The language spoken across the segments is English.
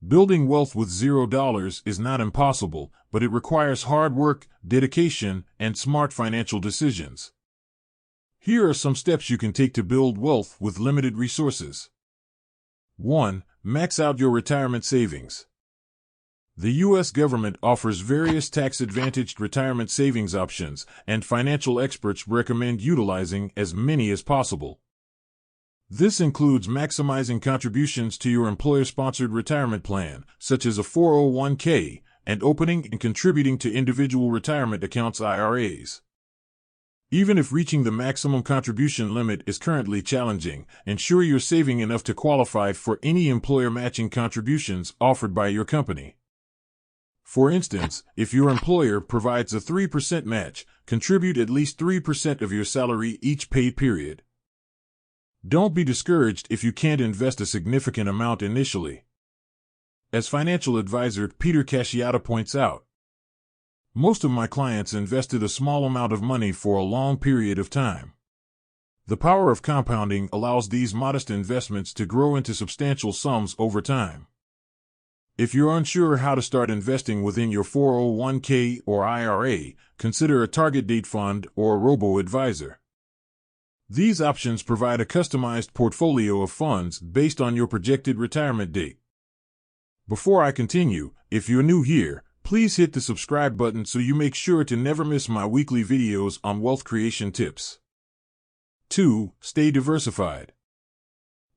Building wealth with $0 is not impossible, but it requires hard work, dedication, and smart financial decisions. Here are some steps you can take to build wealth with limited resources. 1. Max out your retirement savings. The U.S. government offers various tax-advantaged retirement savings options, and financial experts recommend utilizing as many as possible. This includes maximizing contributions to your employer-sponsored retirement plan, such as a 401k, and opening and contributing to individual retirement accounts (IRAs). Even if reaching the maximum contribution limit is currently challenging, ensure you're saving enough to qualify for any employer matching contributions offered by your company. For instance, if your employer provides a 3% match, contribute at least 3% of your salary each pay period. Don't be discouraged if you can't invest a significant amount initially. As financial advisor Peter Casciata points out, most of my clients invested a small amount of money for a long period of time. The power of compounding allows these modest investments to grow into substantial sums over time. If you're unsure how to start investing within your 401k or IRA, consider a target date fund or a robo-advisor. These options provide a customized portfolio of funds based on your projected retirement date. Before I continue, if you're new here, please hit the subscribe button so you make sure to never miss my weekly videos on wealth creation tips. 2. Stay diversified.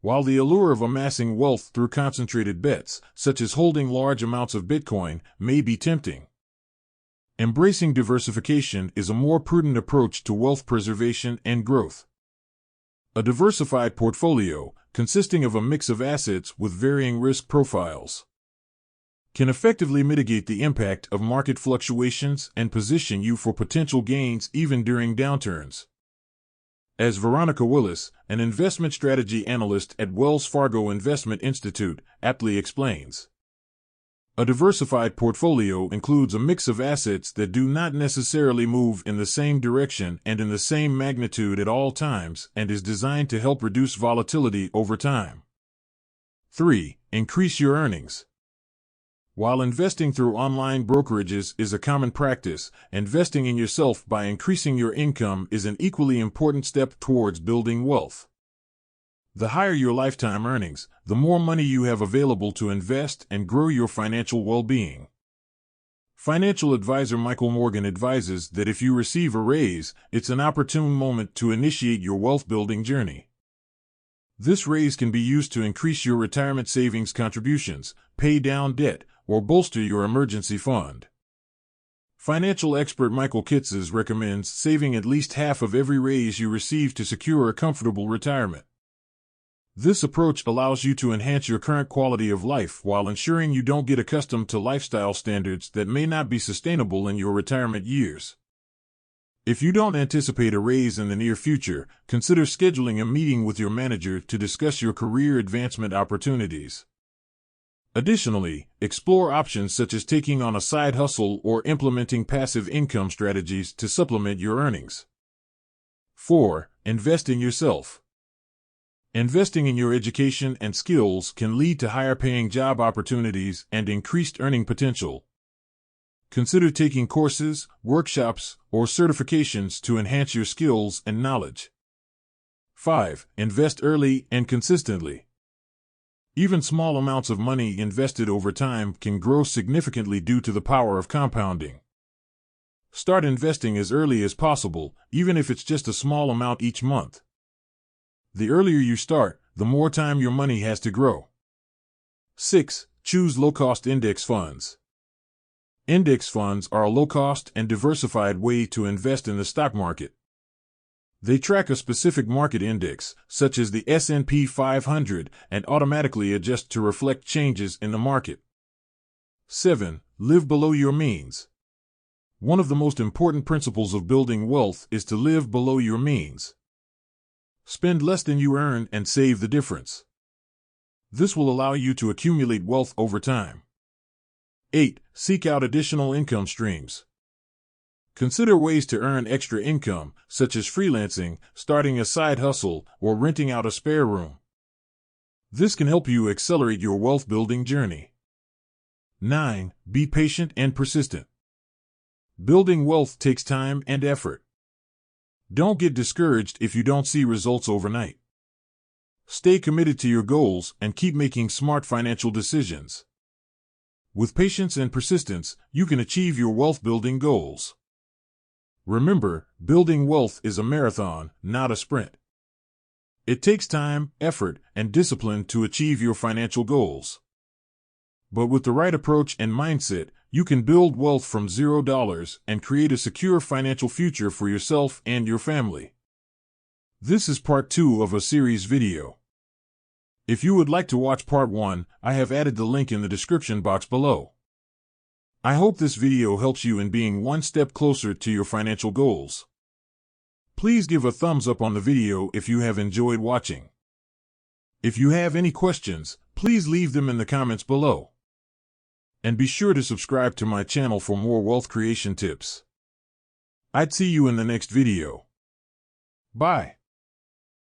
While the allure of amassing wealth through concentrated bets, such as holding large amounts of Bitcoin, may be tempting, embracing diversification is a more prudent approach to wealth preservation and growth. A diversified portfolio, consisting of a mix of assets with varying risk profiles, can effectively mitigate the impact of market fluctuations and position you for potential gains even during downturns. As Veronica Willis, an investment strategy analyst at Wells Fargo Investment Institute, aptly explains, a diversified portfolio includes a mix of assets that do not necessarily move in the same direction and in the same magnitude at all times and is designed to help reduce volatility over time. 3. Increase your earnings. While investing through online brokerages is a common practice, investing in yourself by increasing your income is an equally important step towards building wealth. The higher your lifetime earnings, the more money you have available to invest and grow your financial well-being. Financial advisor Michael Morgan advises that if you receive a raise, it's an opportune moment to initiate your wealth-building journey. This raise can be used to increase your retirement savings contributions, pay down debt, or bolster your emergency fund. Financial expert Michael Kitzes recommends saving at least half of every raise you receive to secure a comfortable retirement. This approach allows you to enhance your current quality of life while ensuring you don't get accustomed to lifestyle standards that may not be sustainable in your retirement years. If you don't anticipate a raise in the near future, consider scheduling a meeting with your manager to discuss your career advancement opportunities. Additionally, explore options such as taking on a side hustle or implementing passive income strategies to supplement your earnings. 4. Invest in yourself. Investing in your education and skills can lead to higher-paying job opportunities and increased earning potential. Consider taking courses, workshops, or certifications to enhance your skills and knowledge. 5. Invest early and consistently. Even small amounts of money invested over time can grow significantly due to the power of compounding. Start investing as early as possible, even if it's just a small amount each month. The earlier you start, the more time your money has to grow. 6. Choose low-cost index funds. Index funds are a low-cost and diversified way to invest in the stock market. They track a specific market index, such as the S&P 500, and automatically adjust to reflect changes in the market. 7. Live below your means. One of the most important principles of building wealth is to live below your means. Spend less than you earn and save the difference. This will allow you to accumulate wealth over time. 8. Seek out additional income streams. Consider ways to earn extra income, such as freelancing, starting a side hustle, or renting out a spare room. This can help you accelerate your wealth-building journey. 9. Be patient and persistent. Building wealth takes time and effort. Don't get discouraged if you don't see results overnight. Stay committed to your goals and keep making smart financial decisions. With patience and persistence, you can achieve your wealth-building goals. Remember, building wealth is a marathon, not a sprint. It takes time, effort, and discipline to achieve your financial goals. But with the right approach and mindset, you can build wealth from $0 and create a secure financial future for yourself and your family. This is part 2 of a series video. If you would like to watch part 1, I have added the link in the description box below. I hope this video helps you in being one step closer to your financial goals. Please give a thumbs up on the video if you have enjoyed watching. If you have any questions, please leave them in the comments below. And be sure to subscribe to my channel for more wealth creation tips. I'd see you in the next video. Bye.